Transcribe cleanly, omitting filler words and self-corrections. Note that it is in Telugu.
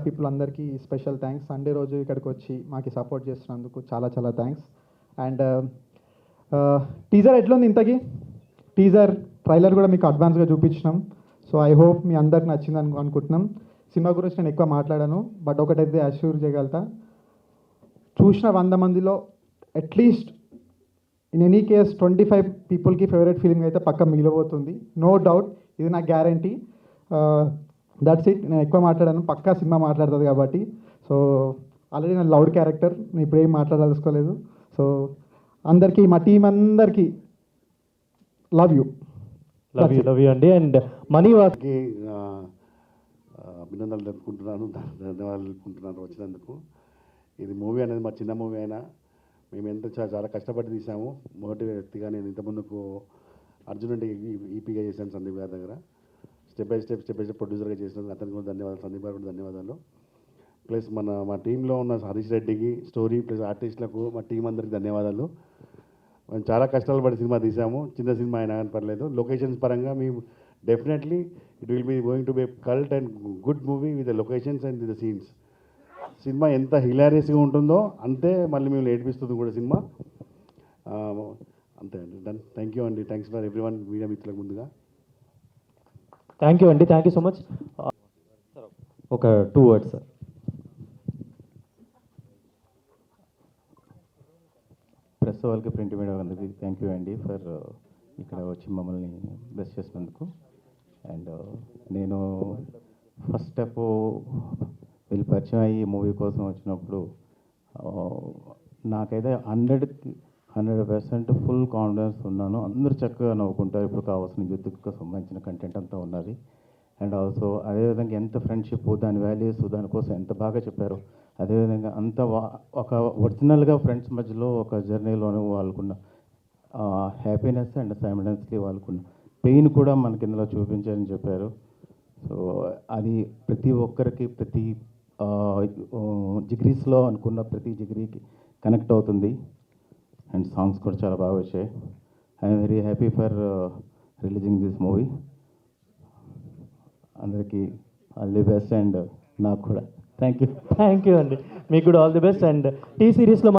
పీపుల్ అందరికీ స్పెషల్ థ్యాంక్స్. సండే రోజు ఇక్కడికి వచ్చి మాకు సపోర్ట్ చేస్తున్నందుకు చాలా చాలా థ్యాంక్స్. అండ్ టీజర్ ఎట్లుంది ఇంతకీ? టీజర్ ట్రైలర్ కూడా మీకు అడ్వాన్స్గా చూపించినాం. సో ఐ హోప్ మీ అందరికి నచ్చింది అనుకుంటున్నాం. సినిమా గురించి నేను ఎక్కువ మాట్లాడాను, బట్ ఒకటైతే అష్యూర్ చేయగలుగుతా, చూసిన 100 మందిలో అట్లీస్ట్ ఇన్ ఎనీ కేస్ 25 పీపుల్కి ఫేవరెట్ ఫిలిం అయితే పక్క మిగిలిపోతుంది, నో డౌట్. ఇది నా గ్యారంటీ. That's it. నేను ఎక్కువ మాట్లాడాను, పక్కా సినిమా మాట్లాడుతుంది కాబట్టి. సో ఆల్రెడీ నేను లౌడ్ క్యారెక్టర్, నేను ఇప్పుడు ఏం మాట్లాడదలుచుకోలేదు. సో అందరికీ, మా టీం అందరికీ లవ్ యూ అండి. అండ్ మనీ వారికి అభినందనలు తెలుపుకుంటున్నాను, ధన్యవాదాలు తెలుపుకుంటున్నాను వచ్చినందుకు. ఇది మూవీ అనేది మా చిన్న మూవీ అయినా మేము ఎంత చాలా కష్టపడి తీసాము. మొదటి వ్యక్తిగా నేను ఇంతకుముందుకు అర్జున్ అంటే ఈపీగా చేశాను సందీప్ గారి దగ్గర. స్టెప్ బై స్టెప్ ప్రొడ్యూసర్గా చేసినందుకు అతనికి కూడా ధన్యవాదాలు, సందీప్ గారు కూడా ధన్యవాదాలు. ప్లస్ మా టీంలో ఉన్న హరీష్ రెడ్డికి, స్టోరీ ప్లస్ ఆర్టిస్టులకు, మా టీం అందరికి ధన్యవాదాలు. మేము చాలా కష్టాలు పడి సినిమా తీసాము. చిన్న సినిమా అయినా కానీ పర్లేదు. లొకేషన్స్ పరంగా మేము definitely it will be going to be cult and good movie with the locations and the scenes. సినిమా ఎంత హిలారియస్గా ఉంటుందో అంతే మళ్ళీ మేము ఏడిపిస్తుంది కూడా సినిమా. అంతే అండి. డన్. థ్యాంక్ యూ అండి. Thanks for every one, media మిత్రులకు ముందుగా థ్యాంక్ యూ అండి. Thank you so much. ఒక 2 words సార్. ప్రెస్ వాళ్ళకి, ప్రింట్ మీడియా అందరికీ థ్యాంక్ యూ అండి ఫర్ ఇక్కడ వచ్చి మమ్మల్ని బ్లెస్ చేసినందుకు. అండ్ నేను ఫస్ట్ స్టెప్ వీళ్ళు పరిచయం అయ్యి మూవీ కోసం వచ్చినప్పుడు నాకైతే 100% ఫుల్ కాన్ఫిడెన్స్ ఉన్నాను. అందరూ చక్కగా నవ్వుకుంటారు. ఇప్పుడు కావాల్సిన యూత్కి సంబంధించిన కంటెంట్ అంతా ఉన్నది. అండ్ ఆల్సో అదేవిధంగా ఎంత ఫ్రెండ్షిప్, దాని వాల్యూస్, దానికోసం ఎంత బాగా చెప్పారు. అదేవిధంగా అంత ఒక ఒరిజినల్గా ఫ్రెండ్స్ మధ్యలో ఒక జర్నీలోనే వాళ్ళకున్న హ్యాపీనెస్ అండ్ సైమల్టేనియస్లీ వాళ్ళకున్న పెయిన్ కూడా మనకి ఇందులో చూపించారని చెప్పారు. సో అది ప్రతి ఒక్కరికి, ప్రతి జిగ్రీస్లో అనుకున్న ప్రతి జిగ్రీకి కనెక్ట్ అవుతుంది. అండ్ సాంగ్స్ కూడా చాలా బాగా వచ్చాయి. I'm very happy for releasing this movie. అందరికీ ఆల్ ది బెస్ట్. అండ్ నాకు కూడా థ్యాంక్ యూ అండి. మీకు కూడా all the best. And T సిరీస్లో